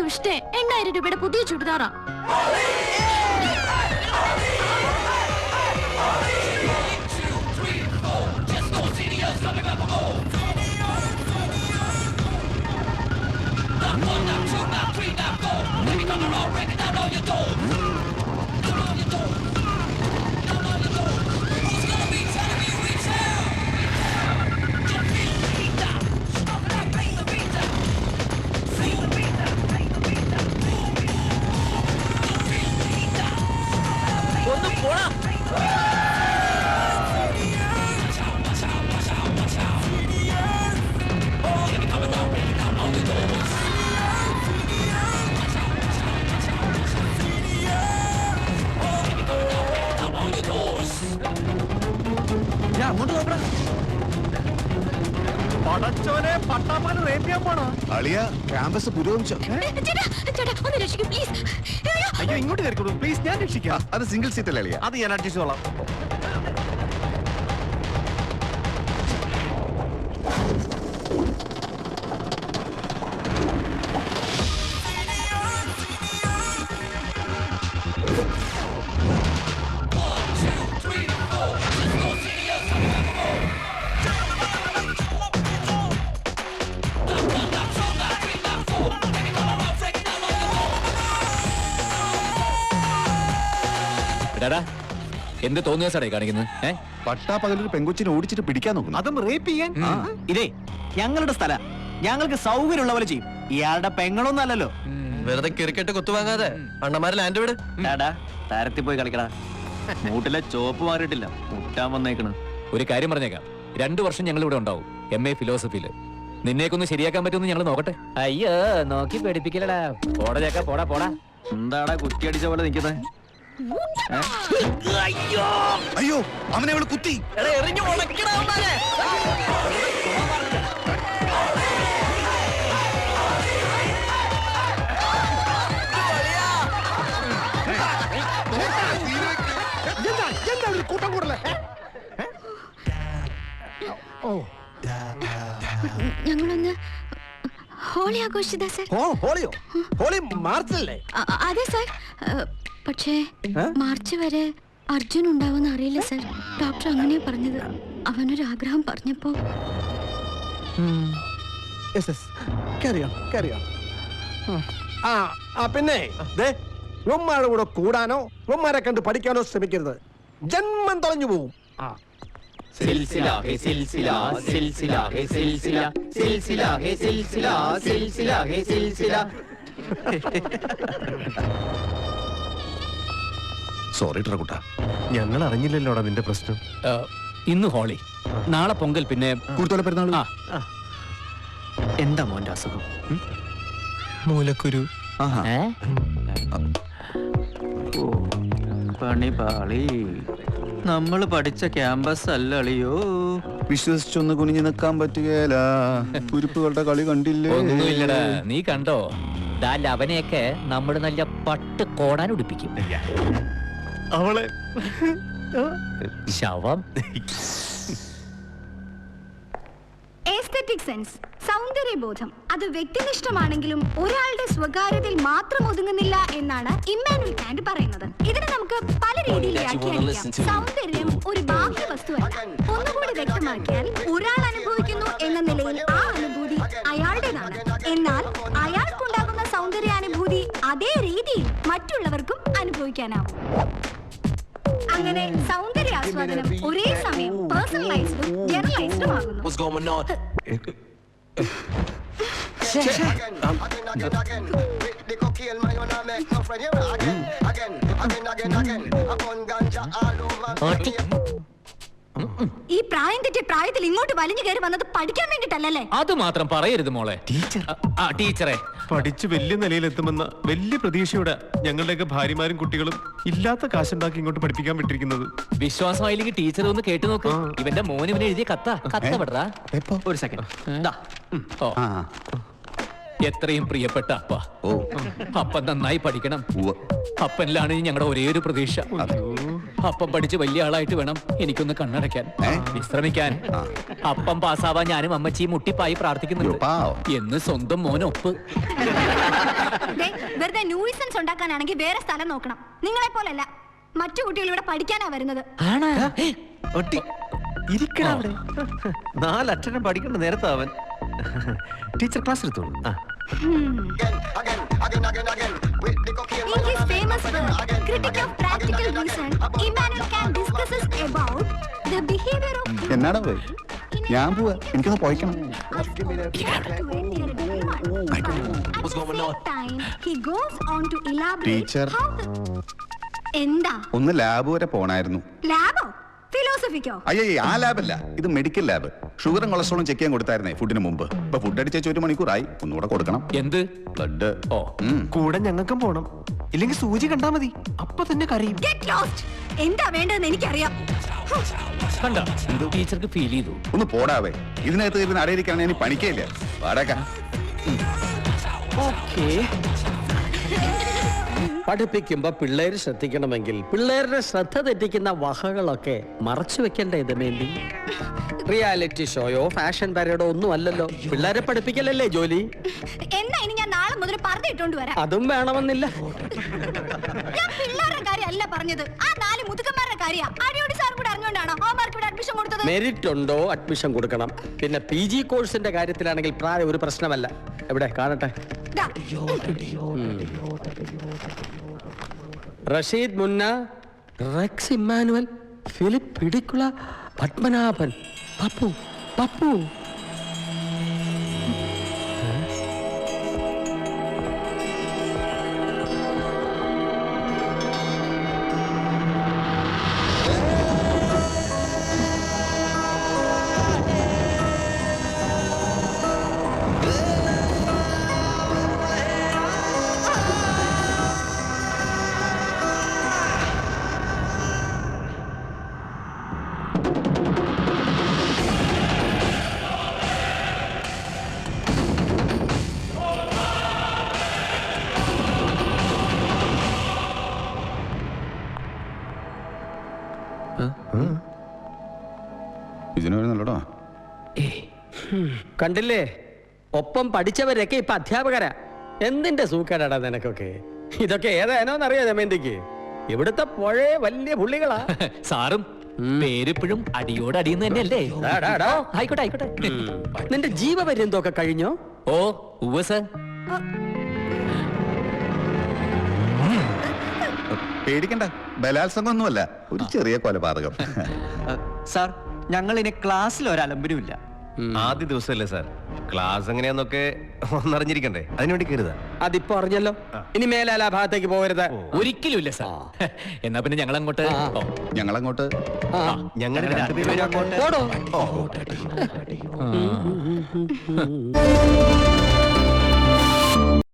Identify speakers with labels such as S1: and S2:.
S1: ദുഷ്ടേ, 8000 രൂപയുടെ പുതിയ ചുരിദാറാ.
S2: ക്യാമ്പസ് പുരോഗമിച്ചോ?
S3: അയ്യോ, ഇങ്ങോട്ട് കയറിക്കോളൂ പ്ലീസ്, ഞാൻ രക്ഷിക്കാം.
S2: അത് സിംഗിൾ സീറ്റ് അല്ലേ അളിയ?
S3: അത് ഞാൻ അഡ്ജസ്റ്റ് ചെയ്തോളാം.
S4: എന്ത് തോന്നിയ സാറേ കാണിക്കുന്നത്?
S2: പട്ടാപ്പകലൊരു പെങ്കൊച്ചിനെ ഓടിച്ചിട്ട് പിടിക്കാൻ നോക്കുന്നു.
S3: അതും റേപ്പ് ചെയ്യാൻ? ഇതേ ഞങ്ങളുടെ സ്ഥല, ഞങ്ങൾക്ക് സൗകര്യമുള്ള പോലെ ചെയ്യും. ഇയാളുടെ പെങ്ങളൊന്നും അല്ലല്ലോ.
S5: വെറുതെ ക്രിക്കറ്റ് കുത്തുവാങ്ങാതെ അണ്ണമാരെ ലാൻഡ് വിട്.
S3: താരത്തിൽ പോയി കളിക്കടാ. മൂട്ടിലെ ചോപ്പ് മാറിയിട്ടില്ല, മുട്ടാൻ വന്നേക്കണ്.
S4: ഒരു കാര്യം പറഞ്ഞേക്കാം, 2 വർഷം ഞങ്ങൾ ഇവിടെ ഉണ്ടാവും. MA ഫിലോസഫിയില് നിന്നേക്കൊന്ന് ശരിയാക്കാൻ പറ്റുമെന്ന് ഞങ്ങൾ നോക്കട്ടെ.
S6: അയ്യോ, നോക്കി പേടിപ്പിക്കലടാ. പോടാ ചേക്കാ, പോടാ പോടാ.
S3: എന്താടാ കുറ്റി അടിച്ച പോലെ നിൽക്കുന്നത്?
S2: അയ്യോ, അവനെ അവള് കുത്തി.
S3: കൂട്ടം കൂടലേ?
S1: ഞങ്ങളൊന്ന് ഹോളി ആഘോഷിച്ചതാ സർ.
S3: ഹോളിയോ? ഹോളി മാർച്ചല്ലേ?
S1: അതെ സർ. പക്ഷേ മാർച്ച് വരെ അർജുൻ ഉണ്ടാവുമെന്ന് അറിയില്ല സർ. ഡോക്ടർ അങ്ങനെയാ പറഞ്ഞത്. അവനൊരു ആഗ്രഹം പറഞ്ഞപ്പോ.
S7: പിന്നെ ഉമ്മാരുടെ കൂടെ കൂടാനോ ഉമ്മാരെ കണ്ട് പഠിക്കാനോ ശ്രമിക്കരുത്. ജന്മം തൊലഞ്ഞു പോകും.
S6: സിൽസില ഹേ സിൽസില, സിൽസില ഹേ സിൽസില, സിൽസില ഹേ സിൽസില, സിൽസില ഹേ സിൽസില.
S2: സോറി ട്രകുട്ട,
S3: ഞങ്ങൾ അറിഞ്ഞില്ലല്ലോടാ നിന്റെ പ്രശ്നം.
S4: ഇന്ന് ഹോളി, നാളെ പൊങ്കൽ, പിന്നെ
S2: കൂടുതൽ പെരുന്നാൾ.
S3: എന്താ മോന്റെ അസുഖം?
S5: മൂലക്കുരു.
S3: പണി പാളി. നമ്മള് പഠിച്ച ക്യാമ്പസ് അല്ല അളിയോ.
S2: വിശ്വസിച്ചൊന്ന് കുനിഞ്ഞു നിൽക്കാൻ പറ്റുകയില്ല. കുരുപ്പുകളുടെ കളി കണ്ടില്ലേ?
S4: ഒന്നുമില്ലടാ, നീ കണ്ടോ? അവനെയൊക്കെ നമ്മൾ നല്ല പട്ട് കോടാൻ ഉടുപ്പിക്കും.
S3: അവളെ
S4: ശവം.
S1: എസ്തെറ്റിക് സെൻസ്, സൗന്ദര്യബോധം, അത് വ്യക്തിനിഷ്ഠമാണെങ്കിലും ഒരാളുടെ സ്വകാര്യതയിൽ മാത്രം ഒതുങ്ങുന്നില്ല എന്നാണ് ഇമ്മാനുവൽ കാന്റ് പറയുന്നത്. ഇതിനെ നമുക്ക് പല രീതിയിൽ വ്യാഖ്യാനിക്കാം. സൗന്ദര്യം ഒരു ബാഹ്യ വസ്തുവല്ല. ഒന്നുകൂടി വ്യക്തമാക്കിയാൽ, ഒരാൾ അനുഭവിക്കുന്നു എന്ന നിലയിൽ ആ അനുഭൂതി അയാളുടേതാണ്. എന്നാൽ അയാൾക്കുണ്ടാകുന്ന സൗന്ദര്യാനുഭൂതി അതേ രീതിയിൽ മറ്റുള്ളവർക്കും അനുഭവിക്കാനാവും. അങ്ങനെ സൗന്ദര്യാസ്വാദനം ഒരേ സമയം പേഴ്സണലൈസ്ഡും ജനറലൈസ്ഡും ആകുന്നു. ഈ പ്രായം തെറ്റിയ പ്രായത്തിൽ ഇങ്ങോട്ട് വലിഞ്ഞു കയറി വന്നത് പഠിക്കാൻ വേണ്ടിട്ടല്ലേ?
S4: അത് മാത്രം പറയരുത് മോളെ. ടീച്ചറെ,
S3: പഠിച്ച് വലിയ നിലയിലെത്തുമെന്ന വലിയ പ്രതീക്ഷയോടെ ഞങ്ങളുടെയൊക്കെ ഭാര്യമാരും കുട്ടികളും ഇല്ലാത്ത കാശുണ്ടാക്കി ഇങ്ങോട്ട് പഠിപ്പിക്കാൻ വിട്ടിരിക്കുന്നത്.
S4: വിശ്വാസമായില്ലെങ്കിൽ ടീച്ചർ ഒന്ന് കേട്ടു നോക്ക്. ഇവന്റെ മോന് ഇവനെ എഴുതിയ കത്ത പെടാ.
S3: ഒരു സെക്കൻഡ്.
S4: എത്രയും പ്രിയപ്പെട്ട അപ്പ, അപ്പൻ നന്നായി പഠിക്കണം. അപ്പനിലാണ് ഞങ്ങളുടെ ഒരേ ഒരു പ്രതീക്ഷ. അപ്പം പഠിച്ച് വലിയ ആളായിട്ട് വേണം എനിക്കൊന്ന് കണ്ണടയ്ക്കാൻ, വിശ്രമിക്കാൻ. അപ്പം പാസ്സാവാൻ ഞാനും അമ്മച്ചിയും മുട്ടിപ്പായി പ്രാർത്ഥിക്കുന്നുണ്ട് എന്ന് സ്വന്തം മോനൊപ്പ്.
S1: വെറുതെ ന്യൂസൻസ് ഉണ്ടാക്കാനാണെങ്കിൽ വേറെ സ്ഥലം നോക്കണം. നിങ്ങളെ പോലല്ല, മറ്റു കുട്ടികൾ ഇവിടെ പഠിക്കാനാ വരുന്നത്.
S3: നാലക്ഷരം പഠിക്കേണ്ട നേരത്തെ അവൻ ടീച്ചർ ക്ലാസ് എടുത്തോളൂ.
S1: In his famous work, Critic of Practical Reason, Immanuel Kant discusses about the behavior of
S2: എന്നാടാ പോയി? ഞാൻ പോവാ, എനിക്കൊന്ന് പോയിക്കണം.
S1: He goes on to elaborate
S2: Teacher.
S1: how the... എന്താ?
S2: ഒന്ന് ലാബ് വരെ പോണായിരുന്നു.
S1: ലാബോ? ഫിലോസഫിക്കോ?
S2: അയ്യേ, ആ ലാബല്ല, ഇത് മെഡിക്കൽ ലാബ്. ഷുഗറും കൊളസ്ട്രോളും ചെക്ക് ചെയ്യാൻ കൊടുത്തായിരുന്നേ ഫുഡിന് മുമ്പ്. ഇപ്പൊ ഫുഡ് അടിച്ചു 1 മണിക്കൂറായി, ഒന്നുകൂടെ കൊടുക്കണം.
S4: എന്ത്?
S2: ബ്ലഡ്.
S4: ഓ,
S3: കൂടെ ഞങ്ങൾക്കും പോണം, ഇല്ലെങ്കിൽ സൂചി കണ്ടാ മതി, അപ്പൊ തന്നെ കരയും.
S1: Get lost. എന്താ വേണ്ടതെന്ന് എനിക്കറിയാം.
S4: കണ്ട ടീച്ചർക്ക് ഫീൽ ചെയ്തു.
S2: ഒന്ന് പോടാവേ, ഇതിനകത്ത് ഇരുന്ന് അടയിരിക്കാൻ ഇനി പണിക്കയില്ല. വാടക
S6: പഠിപ്പിക്കുമ്പോ പിള്ളേര് ശ്രദ്ധിക്കണമെങ്കിൽ പിള്ളേരുടെ ശ്രദ്ധ തെറ്റിക്കുന്ന വകകളൊക്കെ മറച്ചു വെക്കേണ്ട ഇതമേന്തി. റിയാലിറ്റി ഷോയോ ഫാഷൻ പരേഡോ ഒന്നും അല്ലല്ലോ, പിള്ളേരെ പഠിപ്പിക്കലല്ലേ ജോലി.
S1: എന്നാ ഇനി ഞാൻ നാളെ മുതൽ പറഞ്ഞിട്ടോണ്ട് വരാം.
S6: അതും വേണമെന്നില്ല.
S1: ഞാൻ പിള്ളേരുടെ കാര്യമല്ല പറഞ്ഞത്, ആ 4 മുതുക്കന്മാരുടെ കാര്യ. അടിയോടി സാർ കൂടെ അറിഞ്ഞോണ്ടാണോ ഹോംവർക്ക് ഇവിടെ അഡ്മിഷൻ കൊടുത്തത്?
S6: മെറിറ്റ് ഉണ്ടോ അഡ്മിഷൻ കൊടുക്കണം. പിന്നെ PG കോഴ്സിന്റെ കാര്യത്തിലാണെങ്കിൽ പ്രായം ഒരു പ്രശ്നമല്ല. എവിടെ കാണട്ടെ?
S1: ദാ.
S6: Rasheed Munna, Rex Emmanuel, Philip പിടിക്കുള, പത്മനാഭൻ, പപ്പു പപ്പു.
S2: ഇതിന് വരുന്നല്ലോടാ.
S6: കണ്ടില്ലേ, ഒപ്പം പഠിച്ചവരൊക്കെ ഇപ്പൊ അധ്യാപകരാ. എന്തിന്റെ സൂക്കേടാടാ നിനക്കൊക്കെ? ഇതൊക്കെ ഏതാനോന്നറിയാ ദമയന്തിക്ക്. ഇവിടുത്തെ പുഴയെ വലിയ പുള്ളികളാ.
S4: സാറും പേരിപ്പോഴും അടിയോട് അടിയുന്ന തന്നെയല്ലേ? ആയിക്കോട്ടെ ആയിക്കോട്ടെ.
S6: നിന്റെ ജീവപര്യന്തൊക്കെ കഴിഞ്ഞോ?
S4: ഓ ഉവ്വ് സർ.
S2: പേടിക്കണ്ട, ബലാത്സംഗം ഒന്നുമല്ല, ഒരു ചെറിയ കൊലപാതകം.
S8: സാർ, ഞങ്ങൾ ഇനി ക്ലാസ്സിൽ ഒരലമ്പനുമില്ല.
S3: ആദ്യ ദിവസമല്ലേ സാർ, ക്ലാസ് എങ്ങനെയാന്നൊക്കെ ഒന്നറിഞ്ഞിരിക്കണ്ടേ, അതിനുവേണ്ടി കരുതാ.
S6: അതിപ്പോ അറിഞ്ഞല്ലോ, ഇനി മേലാൽ ആ ഭാഗത്തേക്ക് പോകരുത്.
S4: ഒരിക്കലും ഇല്ല സാർ. എന്നാ പിന്നെ ഞങ്ങളങ്ങോട്ട്
S2: ഞങ്ങളങ്ങോട്ട്
S3: ഞങ്ങൾ രണ്ടുപേരും അങ്ങോട്ട്
S6: പോടോ.
S2: ഓ